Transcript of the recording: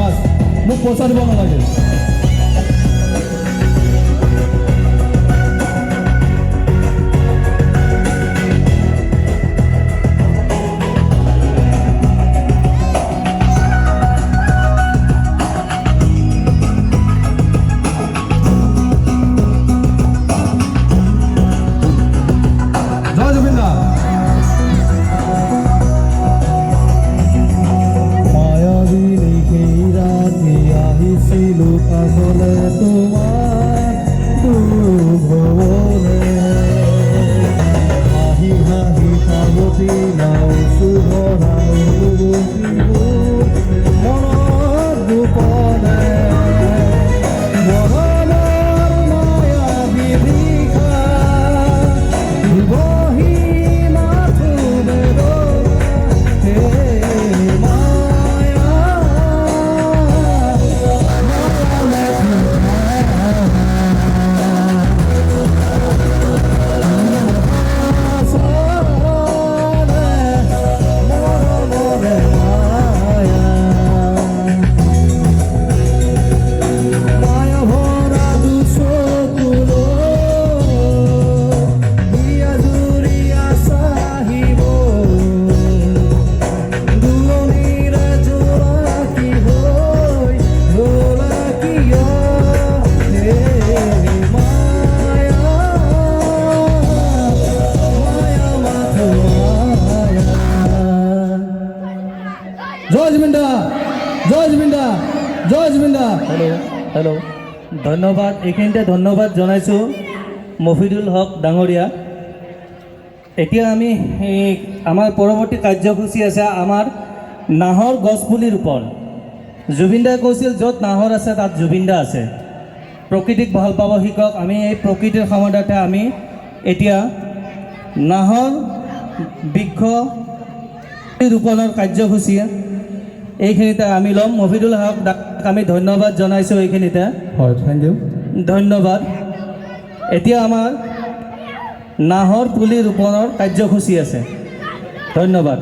bus মোক পইচা দিব নালাগে জয় জুবিন দা কাজলে তোমাৰ দুভনে হাহি হাহি পাবতী নাও শুভৰাও মনৰ গোপনে মৰণৰ মায়া বিভীষা দিবহি মাথো বেদনা জয় জুবিন দা জয় জুবিন দা জয় জুবিন দা হেল্ল' ধন্যবাদ এইখিনিতে ধন্যবাদ জনাইছোঁ মফিদুল হক ডাঙৰীয়া এতিয়া আমি আমাৰ পৰৱৰ্তী কাৰ্যসূচী আছে আমাৰ নাহৰ গছপুলি ৰোপণ জুবিন দাই কৈছিল য'ত নাহৰ আছে তাত জুবিন দা আছে প্ৰকৃতিক ভাল পাব শিকক আমি এই প্ৰকৃতিৰ সমাধানতে আমি এতিয়া নাহৰ বৃক্ষ ৰোপণৰ কাৰ্যসূচী এইখিনিতে আমি ল'ম মফিদুল হক আমি ধন্যবাদ জনাইছোঁ এইখিনিতে হয় থেংক ইউ ধন্যবাদ এতিয়া আমাৰ নাহৰ পুলি ৰোপণৰ কাৰ্যসূচী আছে ধন্যবাদ